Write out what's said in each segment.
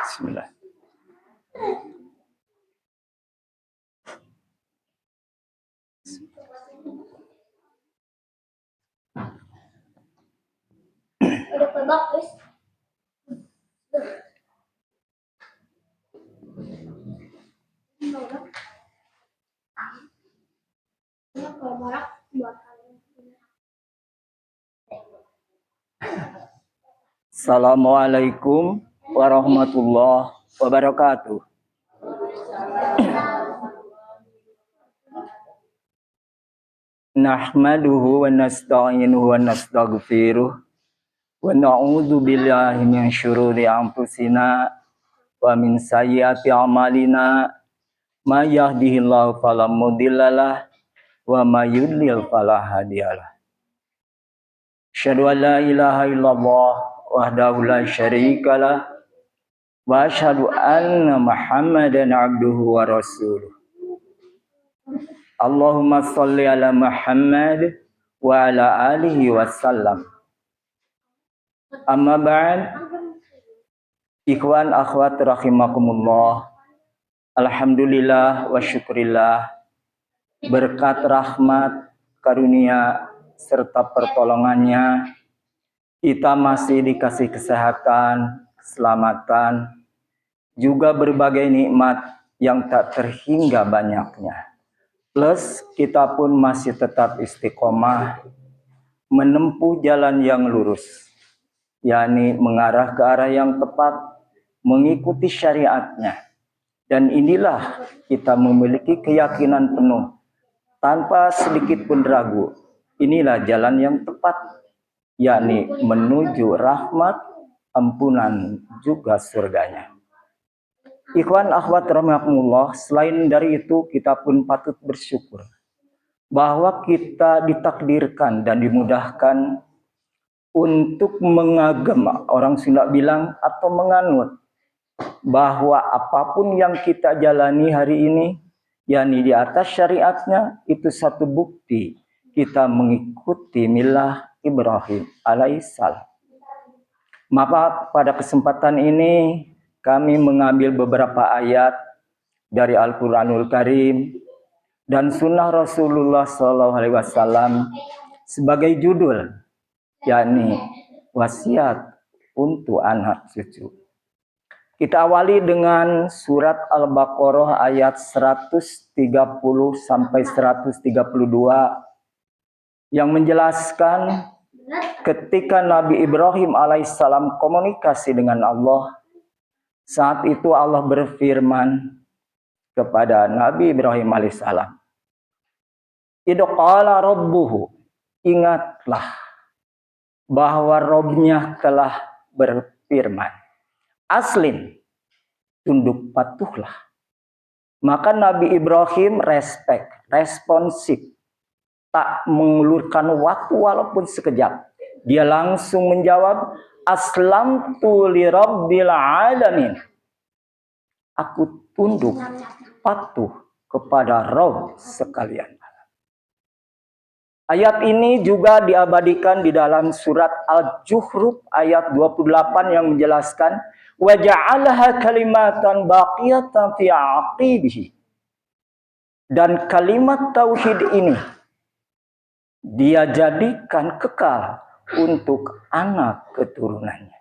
Bismillah. Udah kebak, guys. Assalamualaikum warahmatullahi wabarakatuh. Nahmaduhu wa nasta'inuhu wa nastaghfiruh wa na'udzu billahi min syururi anfusina wa min sayyiati a'malina may yahdihillahu fala mudhillalah wa may yudlil fala hadiyalah. Asyhadu an la ilaha illallah wahdahu la syarikalah wa asyhadu anna Muhammadan abduhu wa rasuluh. Allahumma sholli ala Muhammad wa ala alihi wasallam. Amma ba'd. Ikhwan akhwat rahimakumullah. Alhamdulillah wa syukurillah. Berkat rahmat, karunia serta pertolongannya kita masih dikasih kesehatan, keselamatan, juga berbagai nikmat yang tak terhingga banyaknya. Plus kita pun masih tetap istiqomah menempuh jalan yang lurus, yakni mengarah ke arah yang tepat, mengikuti syariatnya. Dan inilah kita memiliki keyakinan penuh tanpa sedikit pun ragu. Inilah jalan yang tepat, yakni menuju rahmat, ampunan, juga surganya. Ikhwan akhwat rahimakumullah, selain dari itu kita pun patut bersyukur bahwa kita ditakdirkan dan dimudahkan untuk mengagem, orang Sunda bilang, atau menganut, bahwa apapun yang kita jalani hari ini, yakni di atas syariatnya, itu satu bukti kita mengikuti milah Ibrahim alaihissalam. Maka pada kesempatan ini kami mengambil beberapa ayat dari Al-Quranul Karim dan Sunnah Rasulullah SAW sebagai judul, yakni wasiat untuk anak cucu. Kita awali dengan surat Al-Baqarah ayat 130 sampai 132 yang menjelaskan ketika Nabi Ibrahim alaihissalam komunikasi dengan Allah. Saat itu Allah berfirman kepada Nabi Ibrahim alaihissalam, idh qala rabbuhu, ingatlah bahwa Robnya telah berfirman, aslim, tunduk patuhlah. Maka Nabi Ibrahim responsif, tak mengulurkan waktu walaupun sekejap. Dia langsung menjawab, aslamtu li rabbil alamin. Aku tunduk patuh kepada Rabb sekalian. Ayat ini juga diabadikan di dalam surat Al-Zukhruf ayat 28 yang menjelaskan wa ja'alaha kalimatan baqiyatan fi aqibihi. Dan kalimat tauhid ini dia jadikan kekal untuk anak keturunannya.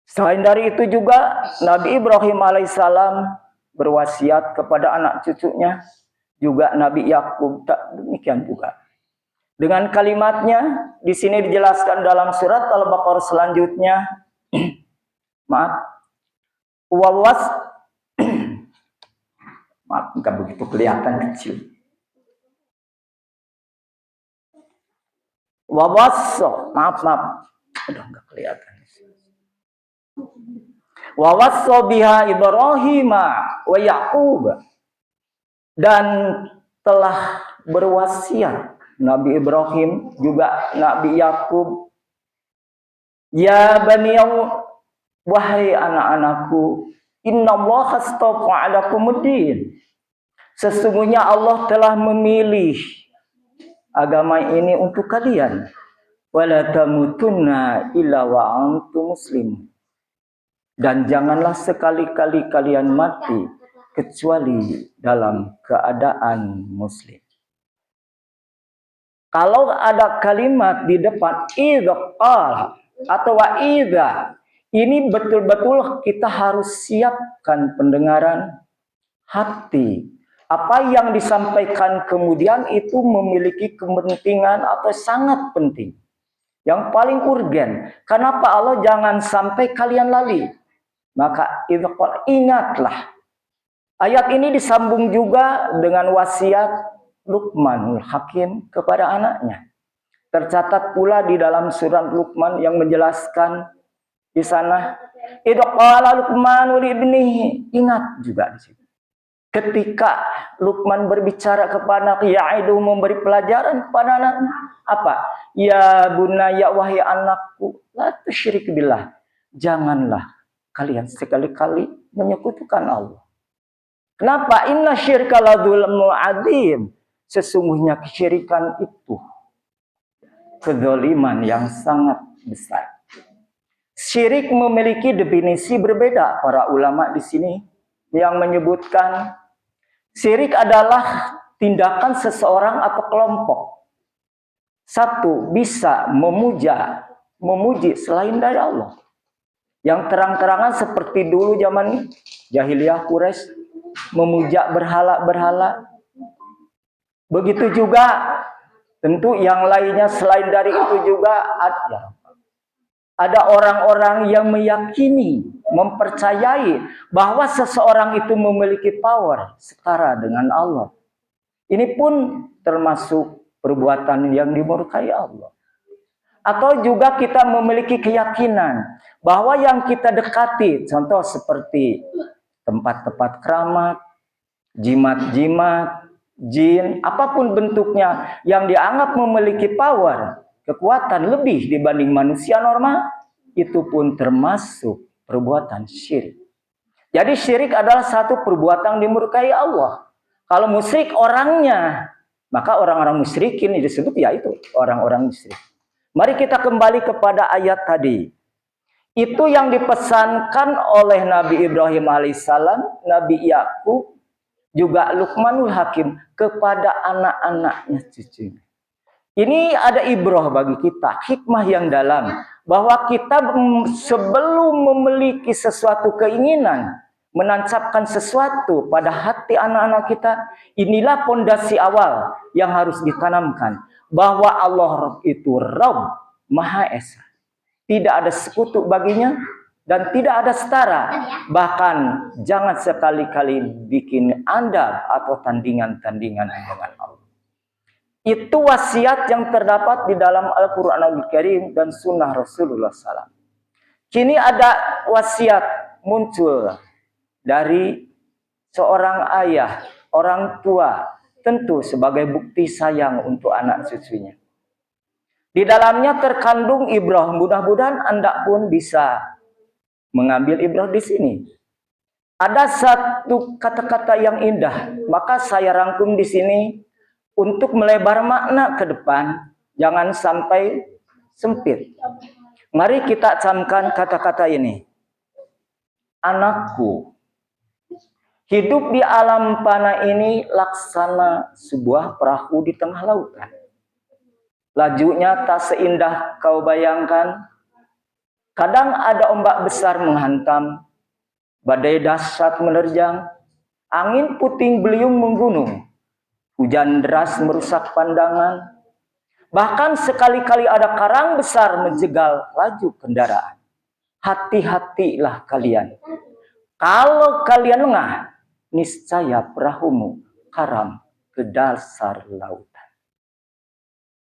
Selain dari itu juga Nabi Ibrahim alaihissalam berwasiat kepada anak cucunya, juga Nabi Yakub tak demikian juga. Dengan kalimatnya di sini dijelaskan dalam surat Al-Baqarah selanjutnya. Maaf, maaf enggak begitu kelihatan kecil. Maaf, udah enggak kelihatan. Wa wassa biha Ibrahim wa Yaqub, dan telah berwasiat Nabi Ibrahim juga Nabi Yakub, ya bani, wahai anak-anakku, innallaha astafa 'alakumuddin, sesungguhnya Allah telah memilih agama ini untuk kalian, wala tamutunna illa wa antum muslimun, Dan janganlah sekali-kali kalian mati kecuali dalam keadaan muslim. Kalau ada kalimat di depan idza qala atau wa idza, ini betul-betul kita harus siapkan pendengaran hati. Apa yang disampaikan kemudian itu memiliki kepentingan atau sangat penting. Yang paling urgen. Kenapa Allah jangan sampai kalian lali? Maka ingatlah. Ayat ini disambung juga dengan wasiat Luqmanul Hakim kepada anaknya. Tercatat pula di dalam surat Luqman yang menjelaskan di sana, idh qala Luqman li ibnihi, ingat juga di situ. Ketika Luqman berbicara kepada ya'idu, memberi pelajaran kepada anaknya, apa? Ya bunayya, wahai anakku, la tusyrik billah. Janganlah kalian sekali-kali menyekutukan Allah. Kenapa? Inna syirka la dzulmun adzim. Sesungguhnya kesyirikan itu kezaliman yang sangat besar. Syirik memiliki definisi berbeda. Para ulama di sini yang menyebutkan syirik adalah tindakan seseorang atau kelompok. Satu, bisa memuji selain dari Allah. Yang terang-terangan seperti dulu zaman jahiliyah Quraisy memuja berhala-berhala. Begitu juga tentu yang lainnya selain dari itu juga ada orang-orang yang meyakini, mempercayai bahwa seseorang itu memiliki power setara dengan Allah. Ini pun termasuk perbuatan yang dimurkai Allah. Atau juga kita memiliki keyakinan bahwa yang kita dekati, contoh seperti tempat-tempat keramat, jimat-jimat, jin, apapun bentuknya yang dianggap memiliki power, kekuatan lebih dibanding manusia normal, itu pun termasuk perbuatan syirik. Jadi syirik adalah satu perbuatan dimurkai Allah. Kalau musyrik orangnya, maka orang-orang musyrikin disebut ya itu orang-orang musyrik. Mari kita kembali kepada ayat tadi. Itu yang dipesankan oleh Nabi Ibrahim alaihissalam, Nabi Yakub, juga Luqmanul Hakim kepada anak-anaknya cucunya. Ini ada ibrah bagi kita, hikmah yang dalam. Bahwa kita sebelum memiliki sesuatu keinginan, menancapkan sesuatu pada hati anak-anak kita, inilah pondasi awal yang harus ditanamkan. Bahwa Allah itu Rabb, Maha Esa. Tidak ada sekutu baginya dan tidak ada setara. Bahkan jangan sekali-kali bikin andal atau tandingan-tandingan dengan Allah. Itu wasiat yang terdapat di dalam Al-Quran Al-Karim dan Sunnah Rasulullah SAW. Kini ada wasiat muncul dari seorang ayah, orang tua, tentu sebagai bukti sayang untuk anak cucunya. Di dalamnya terkandung ibrah. Mudah-mudahan Anda pun bisa mengambil ibrah di sini. Ada satu kata-kata yang indah, maka saya rangkum di sini untuk melebar makna ke depan, jangan sampai sempit. Mari kita camkan kata-kata ini. Anakku, hidup di alam fana ini laksana sebuah perahu di tengah lautan. Lajunya tak seindah kau bayangkan. Kadang ada ombak besar menghantam, badai dahsyat menerjang, angin puting beliung menggunung, hujan deras merusak pandangan. Bahkan sekali-kali ada karang besar menjegal laju kendaraan. Hati-hatilah kalian. Kalau kalian lengah, niscaya perahumu karam ke dasar lautan.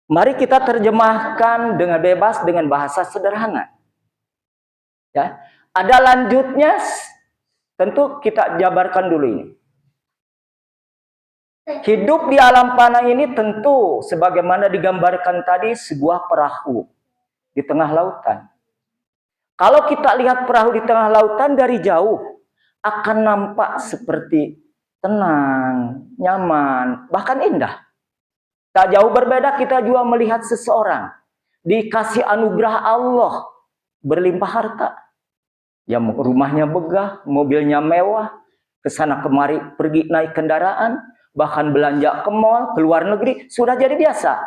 Mari kita terjemahkan dengan bebas dengan bahasa sederhana. Ya, ada lanjutnya, tentu kita jabarkan dulu ini. Hidup di alam fana ini tentu sebagaimana digambarkan tadi sebuah perahu di tengah lautan. Kalau kita lihat perahu di tengah lautan dari jauh akan nampak seperti tenang, nyaman, bahkan indah. Tak jauh berbeda kita juga melihat seseorang dikasih anugerah Allah berlimpah harta, Ya rumahnya begah, mobilnya mewah, kesana kemari pergi naik kendaraan, bahkan belanja ke mall, ke luar negeri, sudah jadi biasa.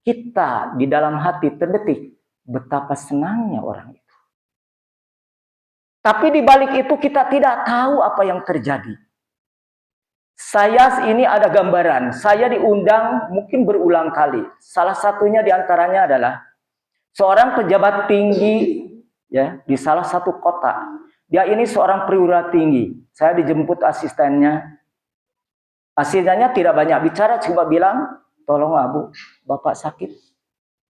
Kita di dalam hati terdetik, betapa senangnya orang itu. Tapi di balik itu kita tidak tahu apa yang terjadi. Saya ini ada gambaran, saya diundang mungkin berulang kali. Salah satunya diantaranya adalah seorang pejabat tinggi ya di salah satu kota. Dia ini seorang perwira tinggi. Saya dijemput asistennya. Asistennya tidak banyak bicara, cuma bilang, tolong Abu, Bapak sakit.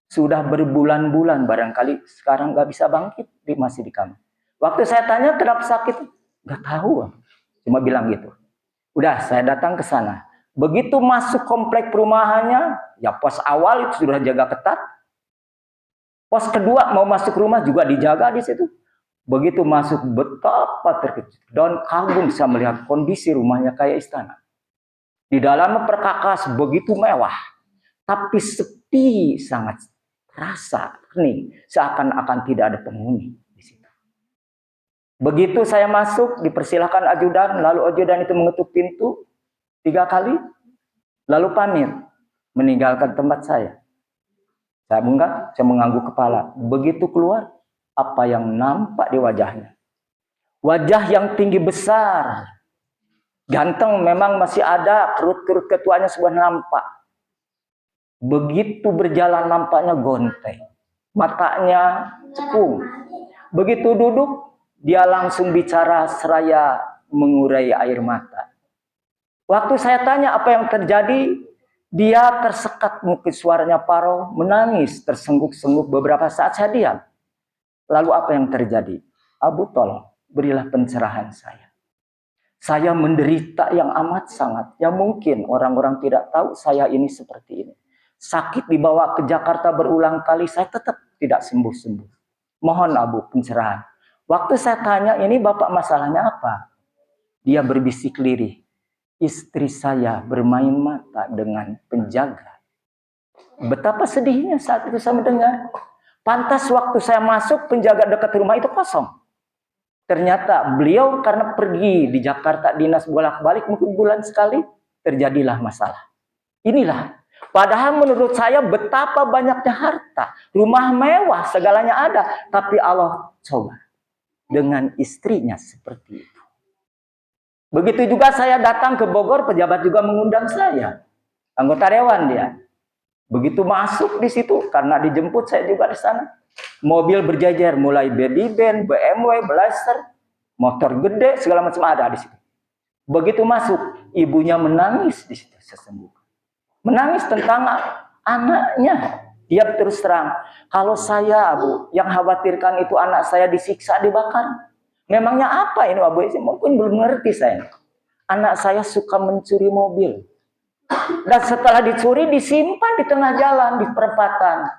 Sudah berbulan-bulan barangkali sekarang nggak bisa bangkit, masih di kamar. Waktu saya tanya kenapa sakit, nggak tahu, cuma bilang gitu. Udah, saya datang ke sana. Begitu masuk komplek perumahannya, ya pos awal itu sudah jaga ketat. Pos kedua mau masuk rumah juga dijaga di situ. Begitu masuk betapa terkejut dan kagum bisa melihat kondisi rumahnya kayak istana. Di dalamnya perkakas begitu mewah, tapi sepi sangat, rasa hening, seakan-akan tidak ada penghuni di situ. Begitu saya masuk, dipersilahkan ajudan, lalu ajudan itu mengetuk pintu 3 kali, lalu pamit, meninggalkan tempat saya. Saya mengangguk kepala. Begitu keluar, apa yang nampak di wajahnya? Wajah yang tinggi besar, ganteng memang masih ada, kerut-kerut ketuanya sudah nampak. Begitu berjalan nampaknya gonteng, matanya cekung. Begitu duduk, dia langsung bicara seraya mengurai air mata. Waktu saya tanya apa yang terjadi, dia tersekat, mungkin suaranya parau, menangis, tersengguk-sengguk beberapa saat. Saya diam. Lalu apa yang terjadi? Abu, tolong berilah pencerahan saya. Saya menderita yang amat sangat. Ya mungkin orang-orang tidak tahu saya ini seperti ini. Sakit dibawa ke Jakarta berulang kali, saya tetap tidak sembuh-sembuh. Mohon Abu pencerahan. Waktu saya tanya, ini Bapak masalahnya apa? Dia berbisik lirih. Istri saya bermain mata dengan penjaga. Betapa sedihnya saat itu saya mendengar. Pantas waktu saya masuk, penjaga dekat rumah itu kosong. Ternyata beliau karena pergi di Jakarta dinas bolak-balik mungkin bulan sekali, terjadilah masalah. Inilah. Padahal menurut saya betapa banyaknya harta. Rumah mewah, segalanya ada. Tapi Allah coba dengan istrinya seperti itu. Begitu juga saya datang ke Bogor, pejabat juga mengundang saya. Anggota dewan dia. Begitu masuk di situ, karena dijemput saya juga di sana. Mobil berjejer, mulai Mercedes-Benz, BMW, Blazer, motor gede, segala macam ada di situ. Begitu masuk, ibunya menangis di situ sesungguhnya. Menangis tentang anaknya. Dia terus terang, kalau saya Abu, yang khawatirkan itu anak saya disiksa, dibakar. Memangnya apa ini Abu? Mungkin belum ngerti saya. Anak saya suka mencuri mobil. Dan setelah dicuri disimpan di tengah jalan, di perempatan.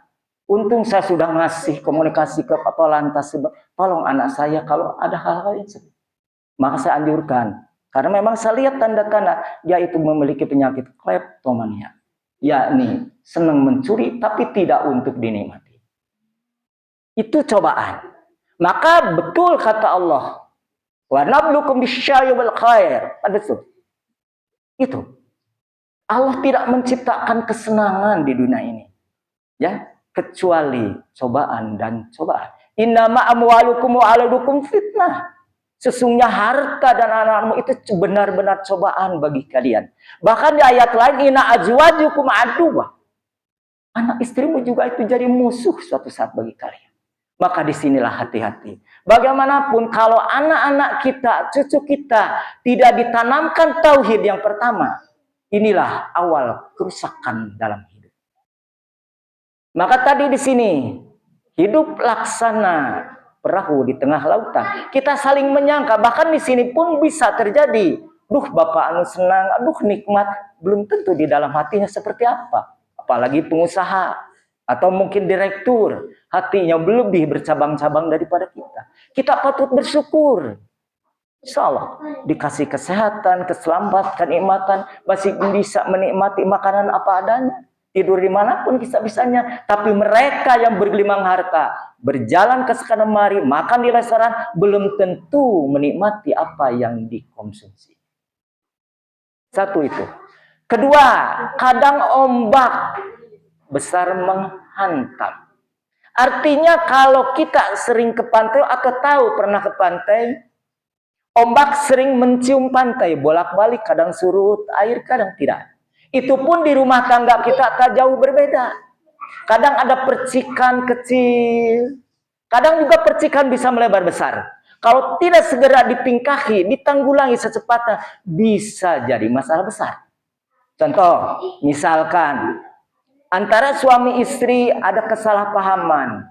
Untung saya sudah ngasih komunikasi ke Pak Lantas. Tolong anak saya kalau ada hal-hal yang seperti itu. Maka saya anjurkan. Karena memang saya lihat tanda-tanda dia itu memiliki penyakit kleptomania. Yakni senang mencuri tapi tidak untuk dinikmati. Itu cobaan. Maka betul kata Allah, wa nabluukum bisyarri wal khair. Itu. Allah tidak menciptakan kesenangan di dunia ini. Ya, kecuali cobaan dan cobaan. Innama amwalukum wa auladukum fitnah. Sesungguhnya harta dan anak-anakmu itu benar-benar cobaan bagi kalian. Bahkan di ayat lain, inna azwajukum aduwah. Anak istrimu juga itu jadi musuh suatu saat bagi kalian. Maka disinilah hati-hati. Bagaimanapun kalau anak-anak kita, cucu kita tidak ditanamkan tauhid yang pertama, inilah awal kerusakan dalam hidup. Maka tadi di sini hidup laksana perahu di tengah lautan. Kita saling menyangka, bahkan di sini pun bisa terjadi. Duh, Bapak anu senang, aduh nikmat, belum tentu di dalam hatinya seperti apa. Apalagi pengusaha atau mungkin direktur, hatinya lebih bercabang-cabang daripada kita. Kita patut bersyukur. Insya Allah dikasih kesehatan, keselamatan, kenikmatan, masih bisa menikmati makanan apa adanya, tidur dimanapun bisa-bisanya. Tapi mereka yang bergelimang harta, berjalan ke sana mari, makan di restoran, belum tentu menikmati apa yang dikonsumsi. Satu itu. Kedua, kadang ombak besar menghantam. Artinya kalau kita sering ke pantai atau tahu pernah ke pantai, ombak sering mencium pantai, bolak-balik, kadang surut air, kadang tidak. Itu pun di rumah tangga kita tak jauh berbeda. Kadang ada percikan kecil, kadang juga percikan bisa melebar besar. Kalau tidak segera dipingkahi, ditanggulangi secepatnya, bisa jadi masalah besar. Contoh, misalkan antara suami istri ada kesalahpahaman.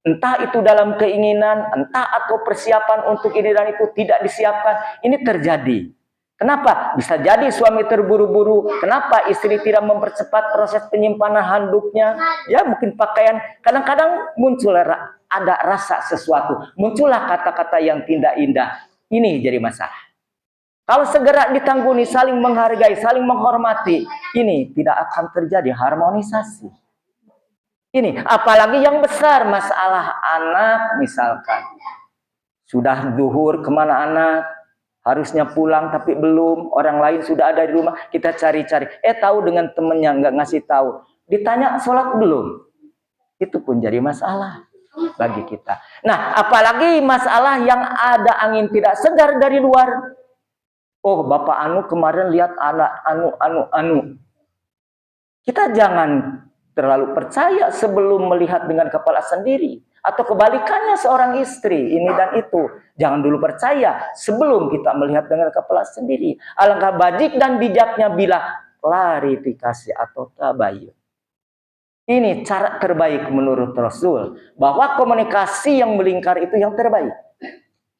Entah itu dalam keinginan, entah atau persiapan untuk ini dan itu tidak disiapkan. Ini terjadi. Kenapa? Bisa jadi suami terburu-buru. Kenapa istri tidak mempercepat proses penyimpanan handuknya? Ya mungkin pakaian. Kadang-kadang muncul ada rasa sesuatu. Muncullah kata-kata yang tidak indah. Ini jadi masalah. Kalau segera ditangguni, saling menghargai, saling menghormati, ini tidak akan terjadi harmonisasi. Ini, apalagi yang besar, masalah anak misalkan. Sudah zuhur, kemana anak? Harusnya pulang tapi belum, orang lain sudah ada di rumah, kita cari-cari. Tahu dengan temennya, nggak ngasih tahu. Ditanya, sholat belum? Itu pun jadi masalah bagi kita. Nah, apalagi masalah yang ada angin tidak segar dari luar. Oh, Bapak Anu kemarin lihat anak anu. Kita jangan terlalu percaya sebelum melihat dengan kepala sendiri. Atau kebalikannya seorang istri, ini dan itu. Jangan dulu percaya sebelum kita melihat dengan kepala sendiri. Alangkah bajik dan bijaknya bila klarifikasi atau tabayun. Ini cara terbaik menurut Rasul. Bahwa komunikasi yang melingkar itu yang terbaik.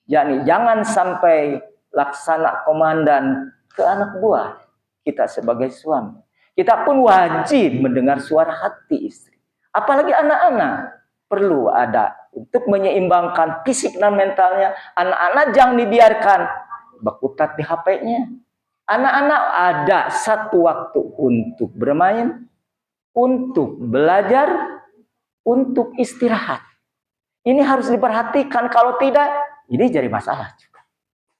Yani jangan sampai laksana komandan ke anak buah kita sebagai suami. Kita pun wajib mendengar suara hati istri. Apalagi anak-anak perlu ada untuk menyeimbangkan fisik dan mentalnya. Anak-anak jangan dibiarkan berkutat di HP-nya. Anak-anak ada satu waktu untuk bermain, untuk belajar, untuk istirahat. Ini harus diperhatikan, kalau tidak ini jadi masalah juga.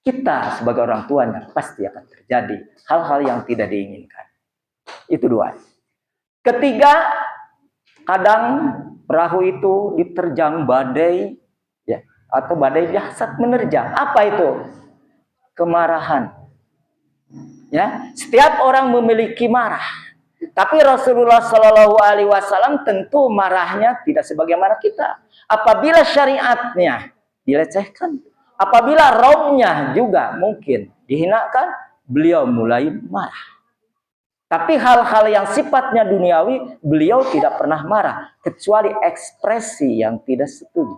Kita sebagai orang tuanya pasti akan terjadi hal-hal yang tidak diinginkan. Itu dua. Ketiga, kadang perahu itu diterjang badai, ya, atau badai dahsyat menerjang. Apa itu? Kemarahan. Ya, setiap orang memiliki marah. Tapi Rasulullah Shallallahu Alaihi Wasallam tentu marahnya tidak sebagaimana kita. Apabila syariatnya dilecehkan, apabila Robnya juga mungkin dihinakan, beliau mulai marah. Tapi hal-hal yang sifatnya duniawi, beliau tidak pernah marah. Kecuali ekspresi yang tidak setuju.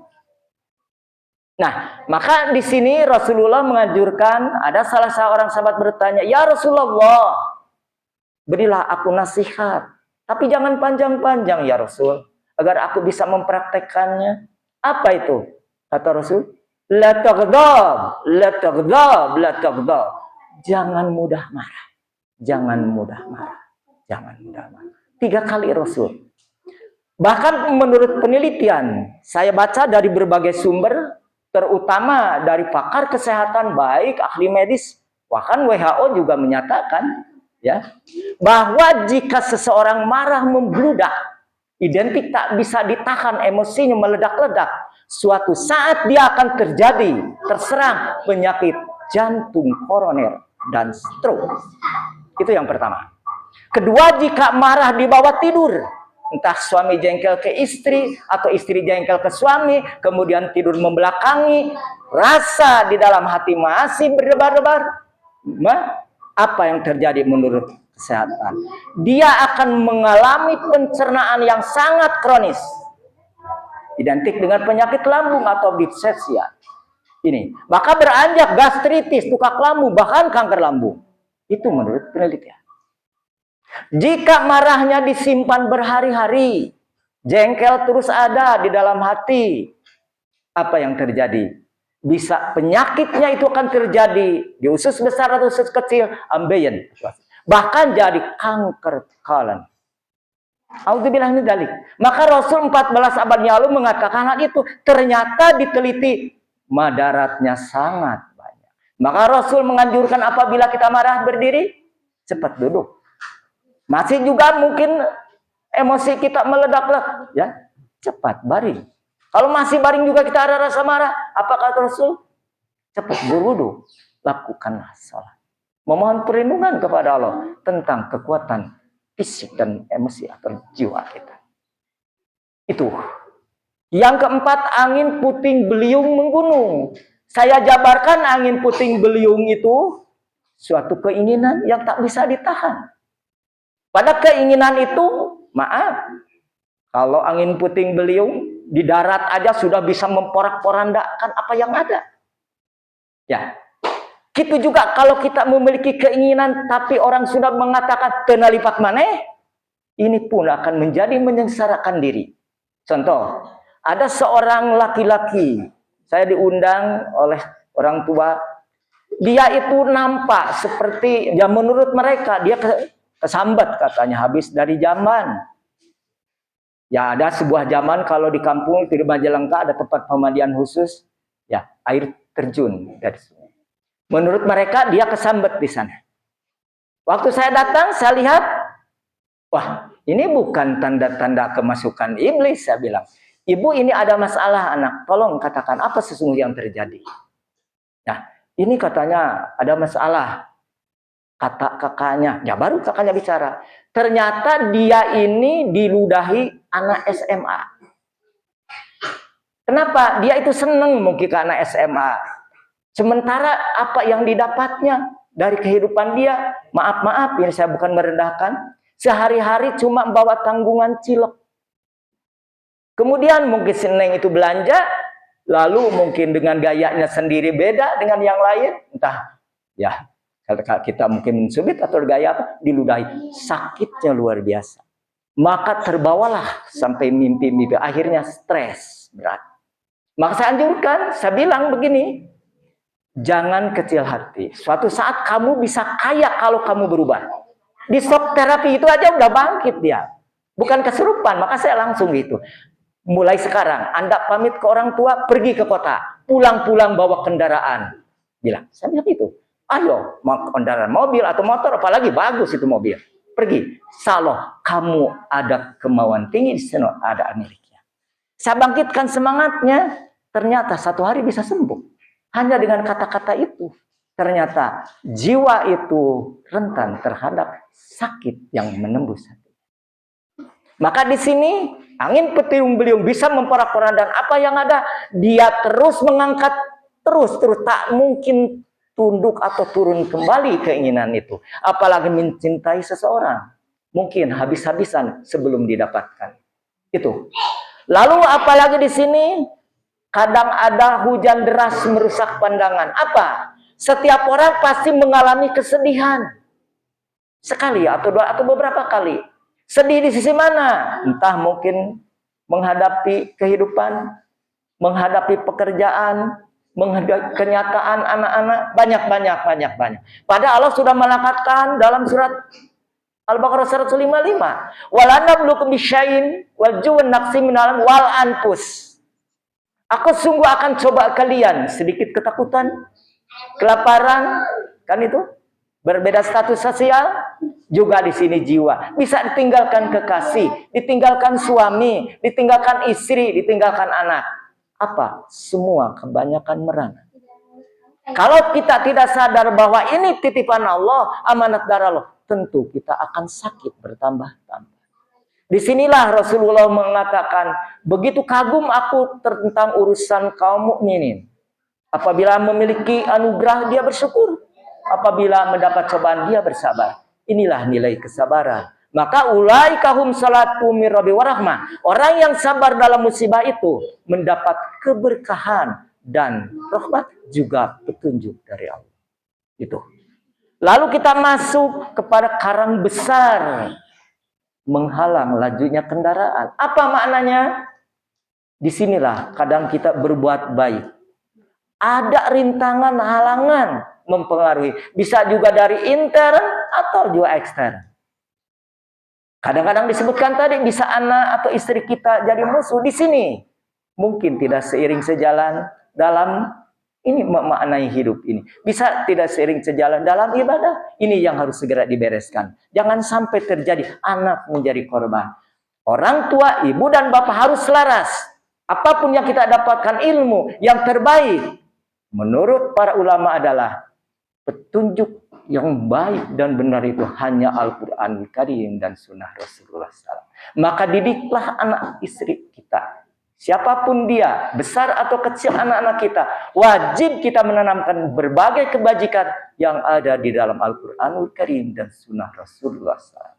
Nah, maka di sini Rasulullah menganjurkan, ada salah seorang sahabat bertanya, "Ya Rasulullah, berilah aku nasihat. Tapi jangan panjang-panjang ya Rasul, agar aku bisa mempraktekannya." Apa itu? Kata Rasul, La taghdab, la taghdab, la taghdab. Jangan mudah marah. Jangan mudah marah. Jangan mudah marah. 3 kali Rasul. Bahkan menurut penelitian, saya baca dari berbagai sumber, terutama dari pakar kesehatan baik, ahli medis, bahkan WHO juga menyatakan, ya, bahwa jika seseorang marah membludak, identik tak bisa ditahan, emosinya meledak-ledak, suatu saat dia akan terserang penyakit jantung koroner dan stroke. Itu yang pertama. Kedua, jika marah di bawah tidur, entah suami jengkel ke istri atau istri jengkel ke suami, kemudian tidur membelakangi, rasa di dalam hati masih berdebar-debar, apa yang terjadi menurut kesehatan? Dia akan mengalami pencernaan yang sangat kronis, identik dengan penyakit lambung atau dyspepsia. Ini, maka beranjak gastritis, tukak lambung, bahkan kanker lambung. Itu menurut penelitian. Jika marahnya disimpan berhari-hari, jengkel terus ada di dalam hati, apa yang terjadi? Bisa penyakitnya itu akan terjadi di usus besar atau usus kecil, ambeien. Bahkan jadi kanker kolon. Auzubillah min dzalik. Maka Rasul 14 abad yang lalu mengatakan hal itu. Ternyata diteliti madaratnya sangat banyak. Maka Rasul menganjurkan apabila kita marah berdiri, cepat duduk. Masih juga mungkin emosi kita meledak-ledak, ya, cepat baring. Kalau masih baring juga kita ada rasa marah, apa kata Rasul? Cepat berwudu, lakukanlah salat. Memohon perlindungan kepada Allah tentang kekuatan fisik dan emosi atau jiwa kita. Itu. Yang keempat, angin puting beliung menggunung. Saya jabarkan angin puting beliung itu suatu keinginan yang tak bisa ditahan. Pada keinginan itu, maaf, kalau angin puting beliung di darat aja sudah bisa memporak-porandakan apa yang ada. Ya, gitu juga kalau kita memiliki keinginan, tapi orang sudah mengatakan tenalipat maneh, ini pun akan menjadi menyengsarakan diri. Contoh, ada seorang laki-laki, saya diundang oleh orang tua, dia itu nampak seperti, ya menurut mereka, dia kesambat katanya, habis dari zaman. Ya ada sebuah zaman kalau di kampung di Majalengka ada tempat pemandian khusus, ya air terjun dari sungai. Menurut mereka dia kesambat di sana. Waktu saya datang saya lihat, wah ini bukan tanda-tanda kemasukan iblis, saya bilang. Ibu ini ada masalah anak, tolong katakan apa sesungguhnya yang terjadi. Nah ini katanya ada masalah. Kata kakaknya, ya baru kakaknya bicara. Ternyata dia ini diludahi anak SMA. Kenapa? Dia itu seneng mungkin ke anak SMA. Sementara apa yang didapatnya dari kehidupan dia, maaf-maaf, ini saya bukan merendahkan, sehari-hari cuma bawa tanggungan cilok. Kemudian mungkin seneng itu belanja, lalu mungkin dengan gayanya sendiri beda dengan yang lain, entah ya. Kalau kita mungkin sulit atau gaya apa, diludahi, sakitnya luar biasa. Maka terbawalah sampai mimpi-mimpi, akhirnya stres berat. Maka saya anjurkan, saya bilang begini, jangan kecil hati. Suatu saat kamu bisa kaya kalau kamu berubah. Di shock terapi itu aja udah bangkit dia. Bukan kesurupan, maka saya langsung gitu. Mulai sekarang, Anda pamit ke orang tua, pergi ke kota. Pulang-pulang bawa kendaraan. Bilang, saya bilang itu. Ayo, mau kendaraan mobil atau motor, apalagi bagus itu mobil. Pergi. Saloh, kamu ada kemauan tinggi di sana, ada miliknya. Saya bangkitkan semangatnya, ternyata satu hari bisa sembuh. Hanya dengan kata-kata itu. Ternyata jiwa itu rentan terhadap sakit yang menembus hati. Maka di sini, angin puting beliung bisa memporak-porandakan apa yang ada. Dia terus mengangkat, terus tak mungkin tunduk atau turun kembali keinginan itu. Apalagi mencintai seseorang. Mungkin habis-habisan sebelum didapatkan. Itu. Lalu apalagi di sini, kadang ada hujan deras merusak pandangan. Apa? Setiap orang pasti mengalami kesedihan. Sekali atau dua atau beberapa kali. Sedih di sisi mana? Entah mungkin menghadapi kehidupan, menghadapi pekerjaan, menghadapi kenyataan anak-anak, banyak. Padahal Allah sudah mengatakan dalam surat Al-Baqarah 155, "Walanabluukum bisyai'in wal ju'in naqsi minal wal anfus." Aku sungguh akan coba kalian sedikit ketakutan, kelaparan, kan itu? Berbeda status sosial, juga di sini jiwa. Bisa ditinggalkan kekasih, ditinggalkan suami, ditinggalkan istri, ditinggalkan anak. Apa? Semua kebanyakan merana. Kalau kita tidak sadar bahwa ini titipan Allah, amanat dari Allah, tentu kita akan sakit bertambah-tambah. Disinilah Rasulullah mengatakan, begitu kagum aku tentang urusan kaum mukminin. Apabila memiliki anugerah, dia bersyukur. Apabila mendapat cobaan, dia bersabar. Inilah nilai kesabaran. Maka ulaikahum salatu mir rabbi warahmah. Orang yang sabar dalam musibah itu mendapat keberkahan dan rahmat juga petunjuk dari Allah. Itu. Lalu kita masuk kepada karang besar menghalang lajunya kendaraan. Apa maknanya? Disinilah kadang kita berbuat baik. Ada rintangan, halangan mempengaruhi. Bisa juga dari intern atau juga ekstern. Kadang-kadang disebutkan tadi bisa anak atau istri kita jadi musuh di sini. Mungkin tidak seiring sejalan dalam ini memaknai hidup ini. Bisa tidak seiring sejalan dalam ibadah. Ini yang harus segera dibereskan. Jangan sampai terjadi anak menjadi korban. Orang tua, ibu dan bapak harus selaras. Apapun yang kita dapatkan ilmu yang terbaik, menurut para ulama adalah petunjuk yang baik dan benar itu hanya Al-Quran Karim dan Sunnah Rasulullah SAW. Maka didiklah anak istri kita. Siapapun dia, besar atau kecil anak-anak kita, wajib kita menanamkan berbagai kebajikan yang ada di dalam Al-Quranul Karim dan Sunnah Rasulullah SAW.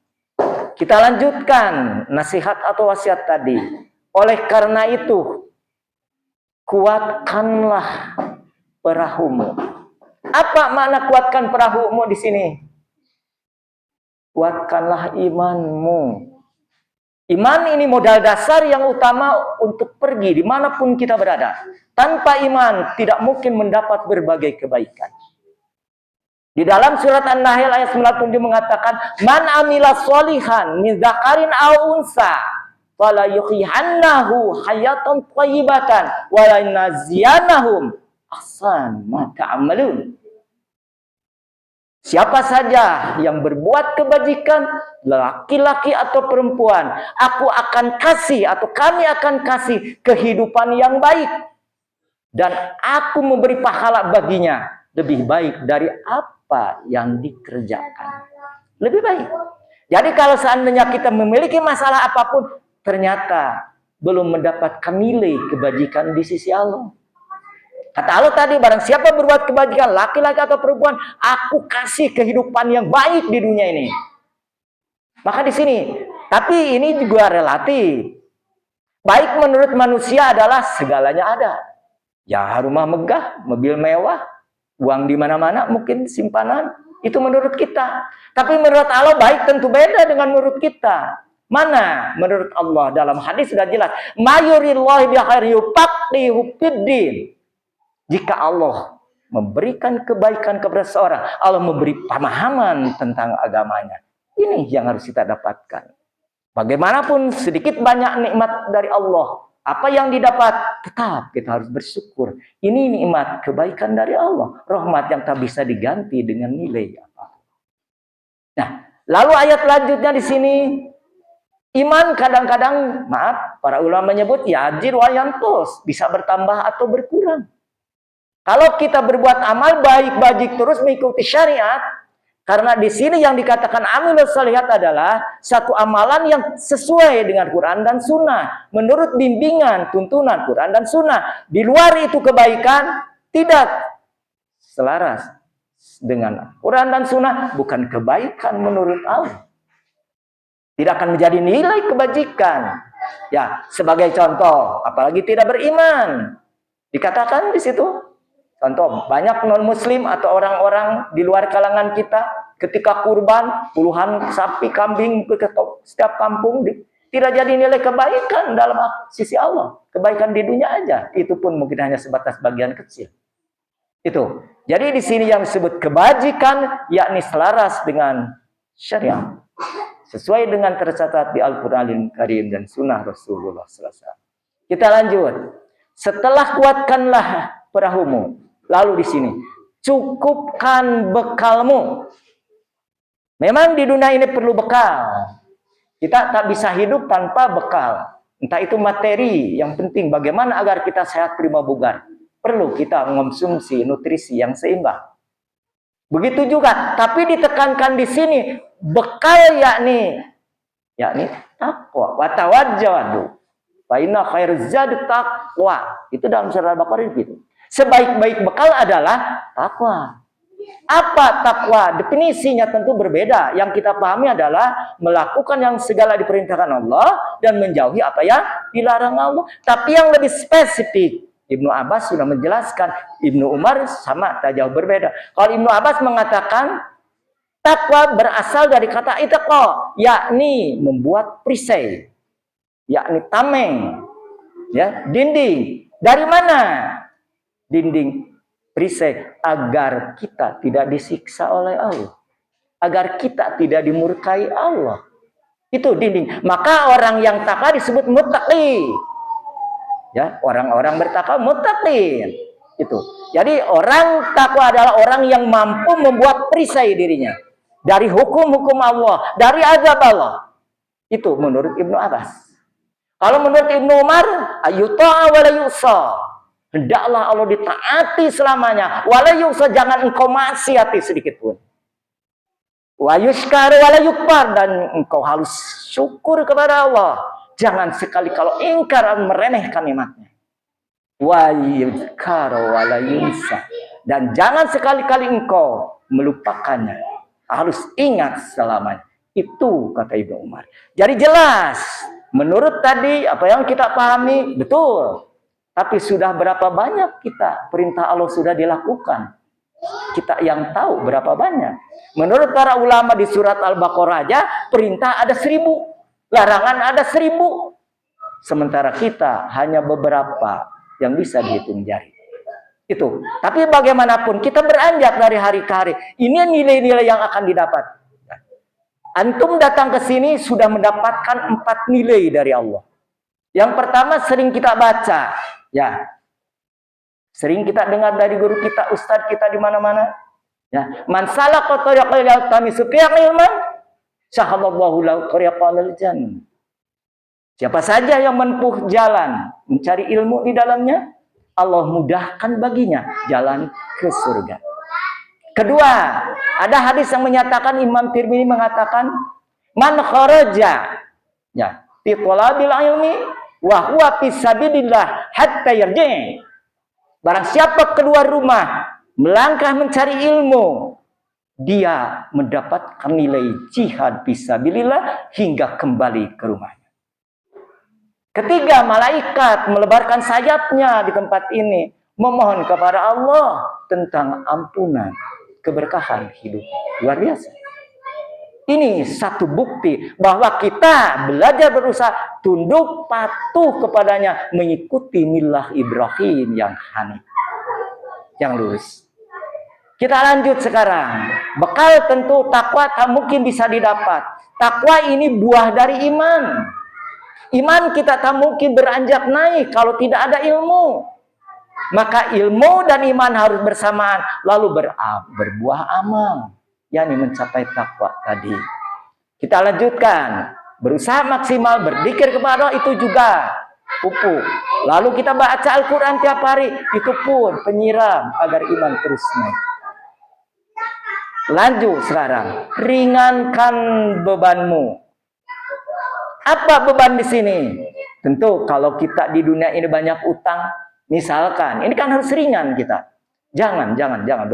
Kita lanjutkan nasihat atau wasiat tadi. Oleh karena itu, kuatkanlah perahumu. Apa makna kuatkan perahumu di sini? Kuatkanlah imanmu. Iman ini modal dasar yang utama untuk pergi dimanapun kita berada. Tanpa iman tidak mungkin mendapat berbagai kebaikan. Di dalam surat An-Nahl ayat 97 mengatakan, Man amila sholihan min dzakarin aw unsa fala yuhyihannahu hayatan thayyibatan wa la naziyanahum ahsan ma ta'malun. Siapa saja yang berbuat kebajikan, laki-laki atau perempuan, aku akan kasih atau kami akan kasih kehidupan yang baik. Dan aku memberi pahala baginya lebih baik dari apa yang dikerjakan. Lebih baik. Jadi kalau seandainya kita memiliki masalah apapun, ternyata belum mendapatkan nilai kebajikan di sisi Allah. Kata Allah tadi, barang siapa berbuat kebajikan, laki-laki atau perempuan, aku kasih kehidupan yang baik di dunia ini. Maka di sini, tapi ini juga relatif. Baik menurut manusia adalah segalanya ada. Ya rumah megah, mobil mewah, uang di mana-mana, mungkin simpanan. Itu menurut kita. Tapi menurut Allah baik tentu beda dengan menurut kita. Mana? Menurut Allah dalam hadis sudah jelas. Mayurillahi bi khairi yufaqihu fiddin. Jika Allah memberikan kebaikan kepada seorang, Allah memberi pemahaman tentang agamanya. Ini yang harus kita dapatkan. Bagaimanapun sedikit banyak nikmat dari Allah, apa yang didapat, tetap kita harus bersyukur. Ini nikmat kebaikan dari Allah, rahmat yang tak bisa diganti dengan nilai apa. Nah, lalu ayat lanjutnya di sini, iman kadang-kadang, maaf, para ulama menyebut yajir wa yanqus, bisa bertambah atau berkurang. Kalau kita berbuat amal baik-baik terus mengikuti syariat, karena di sini yang dikatakan amilus sholihat adalah satu amalan yang sesuai dengan Quran dan Sunnah, menurut bimbingan, tuntunan Quran dan Sunnah. Di luar itu kebaikan tidak selaras dengan Quran dan Sunnah, bukan kebaikan menurut Allah. Tidak akan menjadi nilai kebajikan. Ya, sebagai contoh, apalagi tidak beriman, dikatakan di situ. Contoh, banyak non-muslim atau orang-orang di luar kalangan kita ketika kurban, puluhan sapi, kambing ke setiap kampung, tidak jadi nilai kebaikan dalam sisi Allah. Kebaikan di dunia aja, itu pun mungkin hanya sebatas bagian kecil. Itu. Jadi di sini yang disebut kebajikan, yakni selaras dengan syariat. Sesuai dengan tercatat di Al-Quranul Karim dan Sunnah Rasulullah SAW. Kita lanjut. Setelah kuatkanlah perahumu. Lalu di sini, cukupkan bekalmu. Memang di dunia ini perlu bekal. Kita tak bisa hidup tanpa bekal. Entah itu materi, yang penting bagaimana agar kita sehat prima bugar. Perlu kita mengonsumsi nutrisi yang seimbang. Begitu juga, tapi ditekankan di sini, bekal yakni takwa. Wa tawajjadu. Fa inna khairaz zadi taqwa. Itu dalam surah Al-Baqarah gitu. Sebaik-baik bekal adalah takwa. Apa takwa? Definisinya tentu berbeda. Yang kita pahami adalah melakukan yang segala diperintahkan Allah dan menjauhi apa yang dilarang Allah. Tapi yang lebih spesifik, Ibnu Abbas sudah menjelaskan. Ibnu Umar sama, tak jauh berbeda. Kalau Ibnu Abbas mengatakan takwa berasal dari kata itaqo, yakni membuat perisai, yakni tameng, ya, dinding. Dari mana? Dinding perisai agar kita tidak disiksa oleh Allah, agar kita tidak dimurkai Allah. Itu dinding. Maka orang yang takwa disebut muttaqi. Ya, orang-orang bertakwa muttaqin. Itu. Jadi orang takwa adalah orang yang mampu membuat perisai dirinya dari hukum-hukum Allah, dari azab Allah. Itu menurut Ibnu Abbas. Kalau menurut Ibnu Umar, ayuta'a wala yusa. Hendaklah Allah ditaati selamanya. Wala yusa, jangan engkau maksiati sedikit pun. Wa yuskar wala yukbar, dan engkau harus syukur kepada Allah. Jangan sekali kalau ingkar meremehkan nikmatnya. Wa yuskar wala yunsa, dan jangan sekali-kali engkau melupakannya. Harus ingat selamanya. Itu kata Ibnu Umar. Jadi jelas, menurut tadi apa yang kita pahami betul. Tapi sudah berapa banyak kita perintah Allah sudah dilakukan? Kita yang tahu berapa banyak. Menurut para ulama di surat Al-Baqarah aja, perintah ada 1000, larangan ada 1000. Sementara kita hanya beberapa yang bisa dihitung jari. Itu. Tapi bagaimanapun kita beranjak dari hari ke hari. Ini nilai-nilai yang akan didapat. Antum datang ke sini sudah mendapatkan 4 nilai dari Allah. Yang pertama sering kita baca, ya. Sering kita dengar dari guru kita, ustadz kita di mana-mana. Ya, man salaka tariqan yaltamisu fihi ilman, sahalallahu lahu tariqan jannah. Siapa saja yang menempuh jalan mencari ilmu di dalamnya, Allah mudahkan baginya jalan ke surga. Kedua, ada hadis yang menyatakan, Imam Tirmidzi mengatakan, man kharaja ya fi talabil ilmi wa huwa fi sabilillah hatta yarji'. Barang siapa keluar rumah melangkah mencari ilmu, dia mendapatkan nilai jihad fisabilillah hingga kembali ke rumahnya. Ketiga, malaikat melebarkan sayapnya di tempat ini, memohon kepada Allah tentang ampunan, keberkahan hidup. Luar biasa. Ini satu bukti bahwa kita belajar berusaha tunduk patuh kepadanya, mengikuti milah Ibrahim yang hanif, yang lurus. Kita lanjut sekarang. Bekal tentu takwa tak mungkin bisa didapat. Takwa ini buah dari iman. Iman kita tak mungkin beranjak naik kalau tidak ada ilmu. Maka ilmu dan iman harus bersamaan, lalu berbuah amal, yakni mencapai takwa tadi. Kita lanjutkan, berusaha maksimal, berzikir kepada Allah, itu juga pupuk. Lalu kita baca Al-Quran tiap hari, itu pun penyiram agar iman terus naik. Lanjut sekarang, ringankan bebanmu. Apa beban di sini? Tentu kalau kita di dunia ini banyak utang, misalkan, ini kan harus ringan kita. Jangan.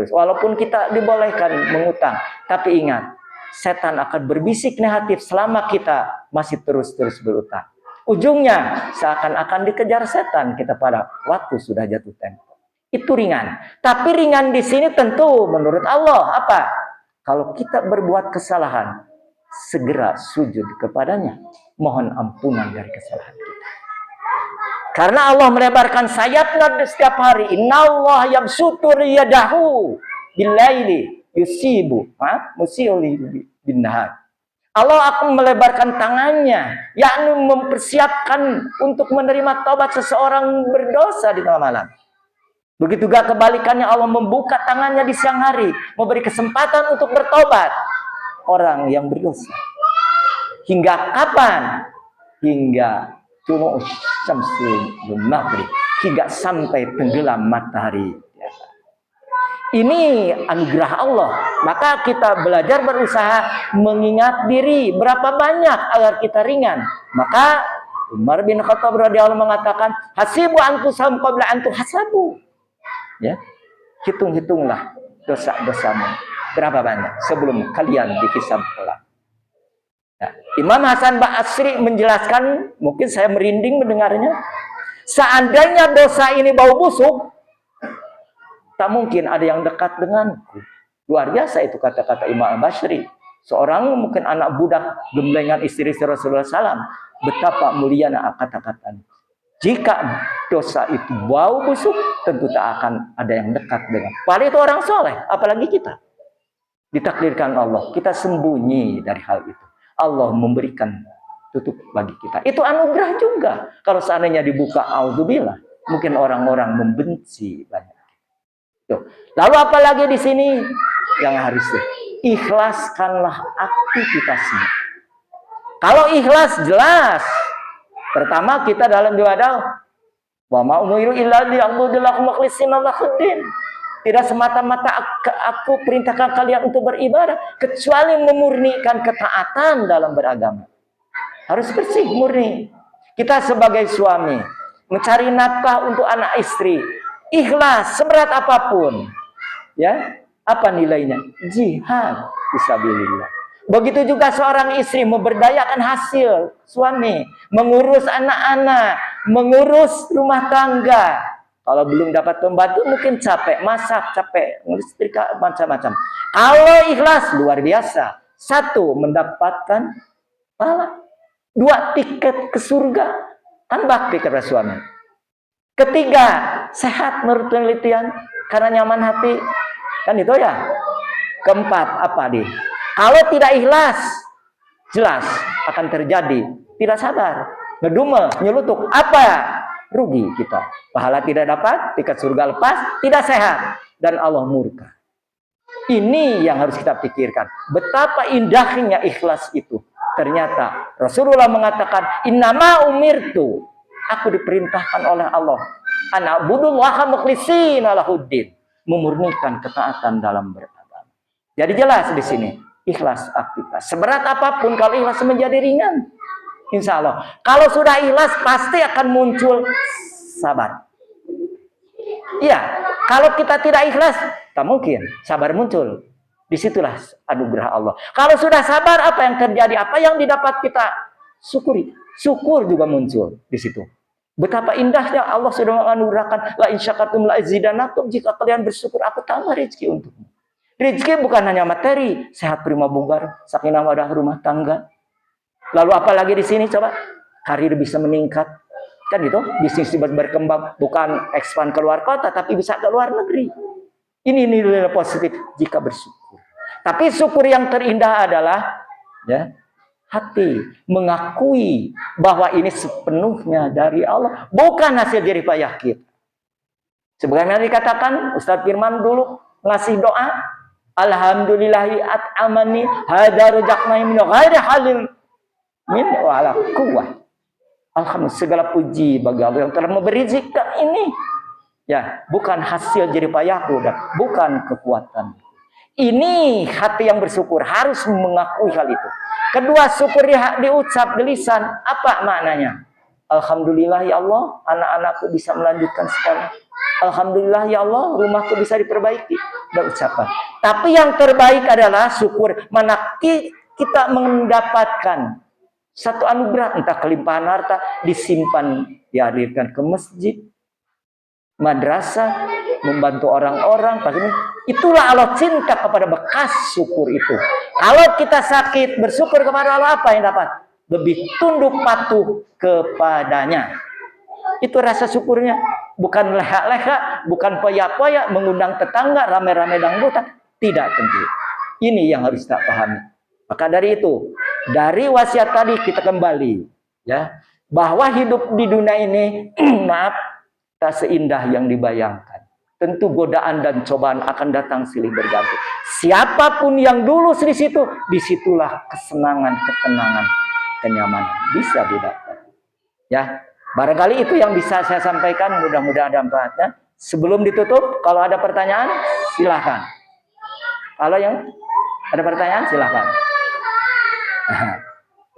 Walaupun kita dibolehkan mengutang, tapi ingat, setan akan berbisik negatif selama kita masih terus berutang. Ujungnya seakan-akan dikejar setan kita pada waktu sudah jatuh tempo. Itu ringan. Tapi ringan di sini tentu menurut Allah apa? Kalau kita berbuat kesalahan, segera sujud kepadanya, mohon ampunan dari kesalahan kita. Karena Allah melebarkan sayapnya setiap hari. Innallaha yabsutu yadahu billaili yusibu musiuli binnahar. Allah akan melebarkan tangannya, yakni mempersiapkan untuk menerima taubat seseorang berdosa di tengah malam. Begitu juga kebalikannya, Allah membuka tangannya di siang hari, memberi kesempatan untuk bertobat orang yang berdosa. Hingga kapan? Hingga tulu'us syamsul maghrib, hingga sampai tenggelam matahari. Ini anugerah Allah. Maka kita belajar berusaha mengingat diri berapa banyak agar kita ringan. Maka Umar bin Khattab radhiyallahu mengatakan, hasibu anfusakum qabla an tuhasabu. Ya. Hitung-hitunglah dosa-dosamu berapa banyak sebelum kalian dihisab kelak. Nah, Imam Hasan Basri menjelaskan, mungkin saya merinding mendengarnya. Seandainya dosa ini bau busuk, tak mungkin ada yang dekat denganku. Luar biasa itu kata-kata Imam Basri. Seorang mungkin anak budak gemblengan istri Rasulullah SAW. Betapa mulianya kata-katanya. Jika dosa itu bau busuk, tentu tak akan ada yang dekat dengan. Padahal itu orang soleh, apalagi kita. Ditakdirkan Allah, kita sembunyi dari hal itu. Allah memberikan tutup bagi kita. Itu anugerah juga. Kalau seandainya dibuka, auzubillah, mungkin orang-orang membenci banyak. Tuh. Lalu apalagi di sini yang harus ikhlaskanlah aktivitasnya. Kalau ikhlas jelas. Pertama kita dalam ibadah wa ma umiru illa liya'budullaha mukhlishina lahuddin. Tidak semata-mata aku perintahkan kalian untuk beribadah kecuali memurnikan ketaatan dalam beragama. Harus bersih, murni. Kita sebagai suami mencari nafkah untuk anak istri, ikhlas seberat apapun. Ya, apa nilainya? Jihad fisabilillah. Begitu juga seorang istri memberdayakan hasil suami, mengurus anak-anak, mengurus rumah tangga. Kalau belum dapat pembantu mungkin capek masak, capek ngelistirika macam-macam. Kalau ikhlas luar biasa. Satu, mendapatkan pahala. Dua, tiket ke surga. Kan bakti kepada suami. Ketiga, sehat menurut penelitian karena nyaman hati. Kan itu ya. Keempat, apa nih? Kalau tidak ikhlas, jelas akan terjadi tidak sabar, ngedumel, nyelutuk. Apa? Rugi kita. Pahala tidak dapat, tiket surga lepas, tidak sehat, dan Allah murka. Ini yang harus kita pikirkan. Betapa indahnya ikhlas itu. Ternyata Rasulullah mengatakan, innama umirtu, aku diperintahkan oleh Allah, ana'budullaha mukhlishina lahuddin, memurnikan ketaatan dalam beragama. Jadi jelas di sini. Ikhlas aktivitas. Seberat apapun kalau ikhlas menjadi ringan. Insya Allah. Kalau sudah ikhlas pasti akan muncul sabar. Iya. Kalau kita tidak ikhlas, tak mungkin sabar muncul. Disitulah anugerah Allah. Kalau sudah sabar, apa yang terjadi? Apa yang didapat kita syukuri. Syukur juga muncul di situ. Betapa indahnya Allah sudah menganugerahkan la in syakartum la azidanakum, jika kalian bersyukur aku tambah rezeki untukmu. Rezeki bukan hanya materi, sehat prima bugar, sakinah mawaddah rumah tangga. Lalu apalagi di sini coba? Karir bisa meningkat. Kan gitu, bisnis berkembang, bukan expand ke luar kota tapi bisa ke luar negeri. Ini nilai positif jika bersyukur. Tapi syukur yang terindah adalah ya, hati mengakui bahwa ini sepenuhnya dari Allah, bukan hasil jerih payah kita. Sebagaimana dikatakan Ustaz Firman dulu ngasih doa, alhamdulillahi at'amani hadza rajaqna min ghairi halin min wala quwwah. Alhamdulillah, segala puji bagi Allah yang telah memberi rezeki ini. Ya, bukan hasil jerih payahku dan bukan kekuatan. Ini hati yang bersyukur harus mengakui hal itu. Kedua, syukur diucap di lisan, apa maknanya? Alhamdulillah ya Allah, anak-anakku bisa melanjutkan sekolah. Alhamdulillah ya Allah, rumahku bisa diperbaiki. Dan ucapan. Tapi yang terbaik adalah syukur. Mana kita mendapatkan satu anugerah, entah kelimpahan harta, disimpan, dialirkan ke masjid, madrasah, membantu orang-orang. Itulah Allah cinta kepada bekas syukur itu. Kalau kita sakit, bersyukur kepada Allah, apa yang dapat? Lebih tunduk patuh kepadanya. Itu rasa syukurnya. Bukan leha-leha, bukan poya-poya, mengundang tetangga, rame-rame dangdutan. Tidak tentu. Ini yang harus kita pahami. Maka dari itu, dari wasiat tadi kita kembali. Ya, bahwa hidup di dunia ini, maaf, tak seindah yang dibayangkan. Tentu godaan dan cobaan akan datang silih berganti. Siapapun yang dulu di situ, disitulah kesenangan, ketenangan, kenyamanan bisa didapat. Ya, barangkali itu yang bisa saya sampaikan. Mudah-mudahan ada manfaatnya. Sebelum ditutup, kalau ada pertanyaan, silahkan. Kalau yang ada pertanyaan, silahkan.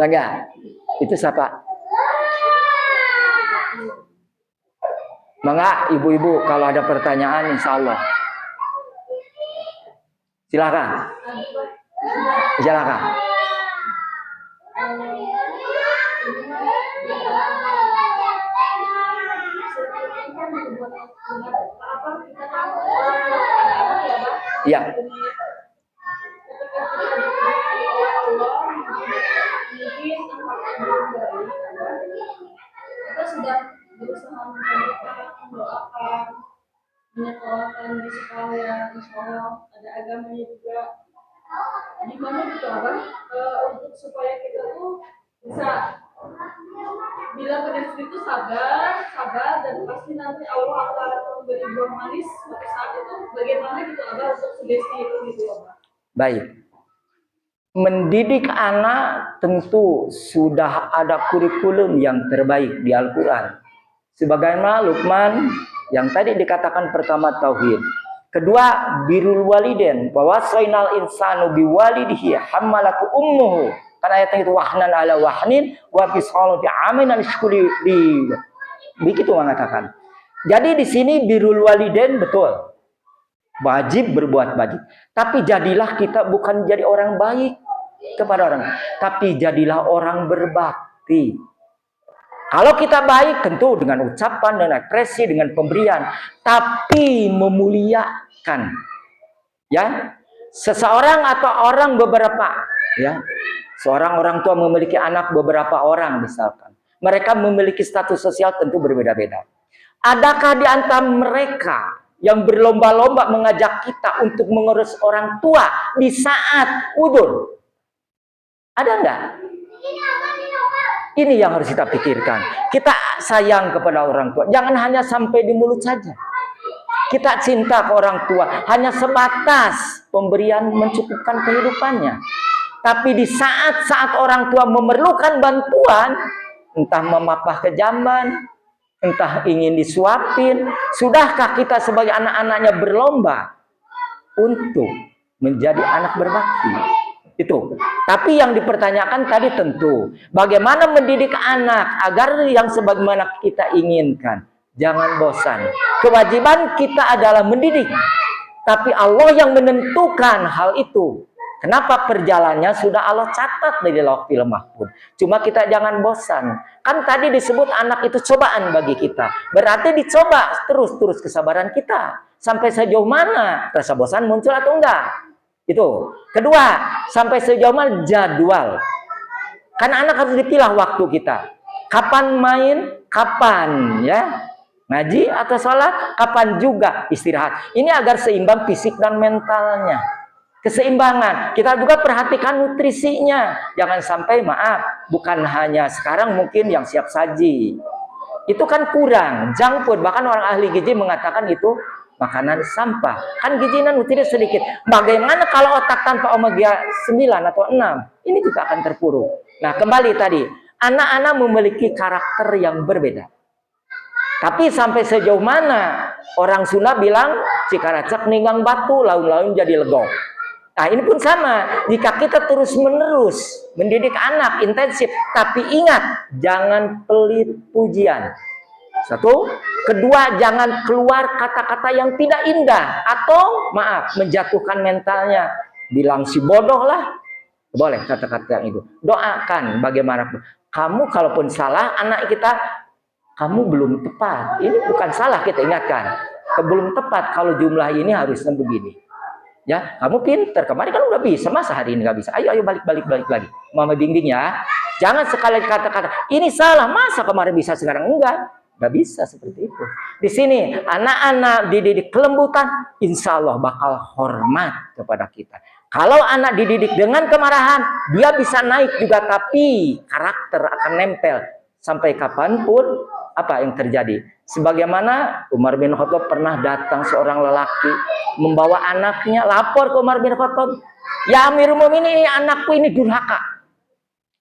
Enggak, itu siapa? Mangga, ibu-ibu, kalau ada pertanyaan, insya Allah. Silakan. Silakan. Ya. Kita sudah berusaha mendoakan, menyekolahkan di sekolah yang insya Allah ada agamanya juga. gimana gitu abang untuk supaya kita tuh bisa bilang ke diri sendiri tuh sabar, sabar dan pasti nanti Allah akan memberi buah manis suatu saat itu bagaimana gitu abang untuk sugesti itu gitu abang. Baik. Mendidik anak tentu sudah ada kurikulum yang terbaik di Al-Quran. Sebagaimana Luqman yang tadi dikatakan pertama tauhid. Kedua, birrul waliden, bahwa soinal insanu biwalidihi hamalatu ummuhu. Karena ayat itu wahnan ala wahnin wa fisalu fi aminan syukuri begitu mengatakan. Jadi di sini birrul waliden betul. Wajib berbuat baik. Tapi jadilah kita bukan jadi orang baik kepada orang, tapi jadilah orang berbakti. Kalau kita baik tentu dengan ucapan dan ekspresi, dengan pemberian, tapi memuliakan, ya, seseorang atau orang beberapa, ya, seorang orang tua memiliki anak beberapa orang misalkan, mereka memiliki status sosial tentu berbeda-beda. Adakah di antara mereka yang berlomba-lomba mengajak kita untuk mengurus orang tua di saat udur? Ada enggak? Ini yang harus kita pikirkan. Kita sayang kepada orang tua. Jangan hanya sampai di mulut saja. Kita cinta ke orang tua. Hanya sebatas pemberian mencukupkan kehidupannya. Tapi di saat-saat orang tua memerlukan bantuan, entah memapah kejaman, entah ingin disuapin, sudahkah kita sebagai anak-anaknya berlomba untuk menjadi anak berbakti? Itu. Tapi yang dipertanyakan tadi tentu bagaimana mendidik anak agar yang sebagaimana kita inginkan. Jangan bosan. Kewajiban kita adalah mendidik. Tapi Allah yang menentukan hal itu. Kenapa perjalanannya sudah Allah catat dari Lauhul Mahfuz. Cuma kita jangan bosan. Kan tadi disebut anak itu cobaan bagi kita. Berarti dicoba terus kesabaran kita. Sampai sejauh mana rasa bosan muncul atau enggak? Itu. Kedua, sampai sejauh mana jadwal. Karena anak harus dipilah waktu kita. Kapan main, kapan ya ngaji atau sholat, kapan juga istirahat. Ini agar seimbang fisik dan mentalnya. Keseimbangan. Kita juga perhatikan nutrisinya. Jangan sampai maaf, bukan hanya sekarang mungkin yang siap saji. Itu kan kurang, junk food. Bahkan orang ahli gizi mengatakan itu makanan sampah. Kan gizinya nutrisi sedikit. Bagaimana kalau otak tanpa omega 9 atau 6? Ini juga akan terpuruk. Nah, kembali tadi, anak-anak memiliki karakter yang berbeda. Tapi sampai sejauh mana orang Sunda bilang cikaracak ninggang batu, laun-laun jadi legok. Nah, ini pun sama. Jika kita terus-menerus mendidik anak intensif, tapi ingat, jangan pelit pujian. Satu. Kedua, jangan keluar kata-kata yang tidak indah. Atau, maaf, menjatuhkan mentalnya. Bilang si bodoh lah. Boleh kata-kata yang itu. Doakan bagaimanapun. Kamu kalaupun salah, anak kita, kamu belum tepat. Ini bukan salah, kita ingatkan. Belum tepat, kalau jumlah ini harusnya begini. Ya, kamu pinter. Kemarin kan udah bisa, masa hari ini nggak bisa? Ayo balik lagi. Mama bimbing ya. Jangan sekali kata-kata, ini salah, masa kemarin bisa sekarang enggak? Nggak bisa seperti itu. Di sini anak-anak dididik kelembutan, insya Allah bakal hormat kepada kita. Kalau anak dididik dengan kemarahan, dia bisa naik juga, tapi karakter akan nempel sampai kapanpun. Apa yang terjadi? Sebagaimana Umar bin Khattab pernah datang seorang lelaki membawa anaknya, lapor ke Umar bin Khattab, ya Amirul Mukminin, anakku ini durhaka.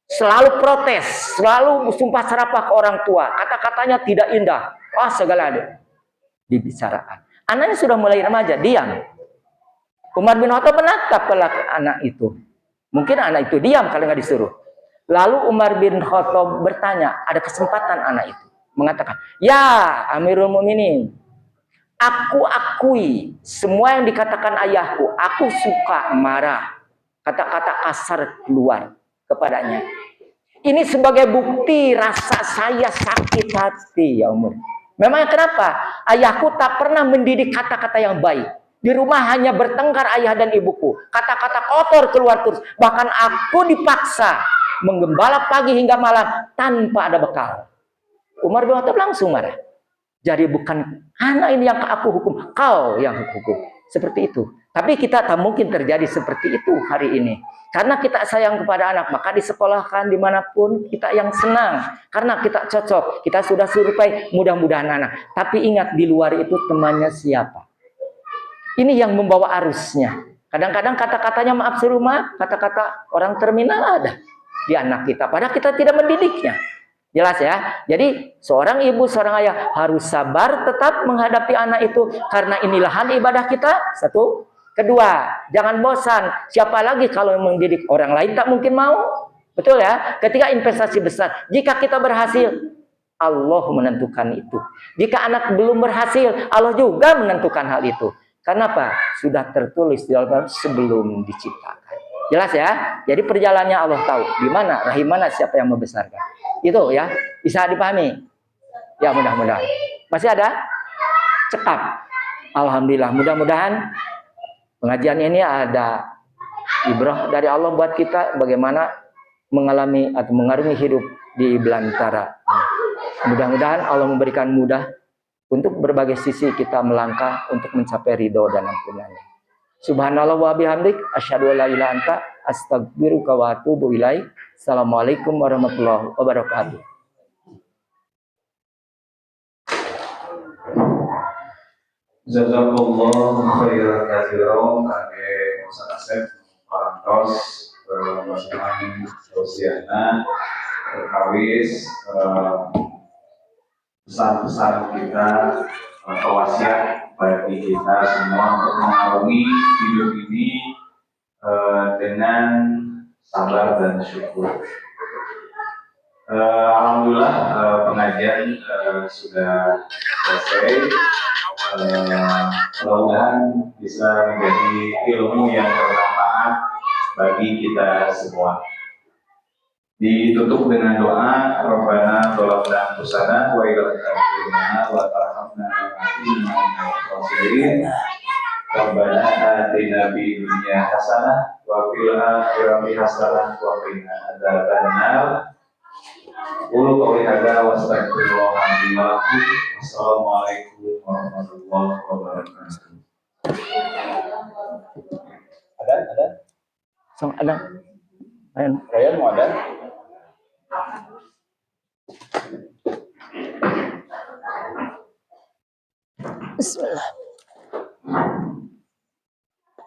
Selalu protes, selalu sumpah serapah ke orang tua. Kata-katanya tidak indah. Wah, segala ada dibicarakan. Anaknya sudah mulai remaja, diam. Umar bin Khattab menatap ke anak itu. Mungkin anak itu diam kalau nggak disuruh. Lalu Umar bin Khattab bertanya, ada kesempatan anak itu mengatakan, ya Amirul Mukminin, aku akui semua yang dikatakan ayahku. Aku suka marah. Kata-kata kasar keluar kepadanya. Ini sebagai bukti rasa saya sakit hati, ya Umar. Memangnya kenapa? Ayahku tak pernah mendidik kata-kata yang baik. Di rumah hanya bertengkar ayah dan ibuku. Kata-kata kotor keluar terus. Bahkan aku dipaksa menggembala pagi hingga malam tanpa ada bekal. Umar bin Khattab langsung marah. Jadi bukan anak ini yang aku hukum, kau yang hukum. seperti itu. Tapi kita tak mungkin terjadi seperti itu hari ini. Karena kita sayang kepada anak, maka disekolahkan dimanapun kita yang senang. Karena kita cocok, kita sudah survei, mudah-mudahan anak. Tapi ingat di luar itu temannya siapa. Ini yang membawa arusnya. Kadang-kadang kata-katanya maaf suruh maaf, kata-kata orang terminal ada di anak kita. Padahal kita tidak mendidiknya. Jelas ya. Jadi seorang ibu, seorang ayah harus sabar tetap menghadapi anak itu. Karena inilah ibadah kita. Satu. Kedua, jangan bosan. Siapa lagi kalau mendidik orang lain tak mungkin mau. Betul ya. Ketika investasi besar. Jika kita berhasil, Allah menentukan itu. Jika anak belum berhasil, Allah juga menentukan hal itu. Kenapa? Sudah tertulis di Al-Quran sebelum diciptakan. Jelas ya? Jadi perjalanannya Allah tahu. Di mana, rahim mana, siapa yang membesarkan. Itu ya. Bisa dipahami? Ya mudah-mudahan. Masih ada? Cekap. Alhamdulillah. Mudah-mudahan pengajian ini ada ibrah dari Allah buat kita. Bagaimana mengalami atau mengarungi hidup di belantara. Mudah-mudahan Allah memberikan mudah untuk berbagai sisi kita melangkah untuk mencapai ridho dan ampunannya. Subhanallah wa bihamdik, asyhadu an la ilaha anta, astaghfiruka wa atubu ilaik. Assalamualaikum warahmatullahi wabarakatuh. Jazakallahu khairan katsiran kangge Ustaz Asep parantos pasangan sosialna perkawis pesan-pesan kita wasiat bagi kita semua untuk mengarungi hidup ini dengan sabar dan syukur. Alhamdulillah pengajian sudah selesai. Mudah-mudahan bisa menjadi ilmu yang bermanfaat bagi kita semua. Ditutup dengan doa, Rabbana dzalamna anfusana wa illam taghfir lana wa tarhamna lanakunanna Rabbana atina fid dunya hasanah wa fil akhirati hasanah wa qina adzabannar. Qul qawli hadza wa astaghfirullah li wa lakum. Wassalamualaikum warahmatullahi wabarakatuh. Ada? Ada. Saya mau ada. Bismillah.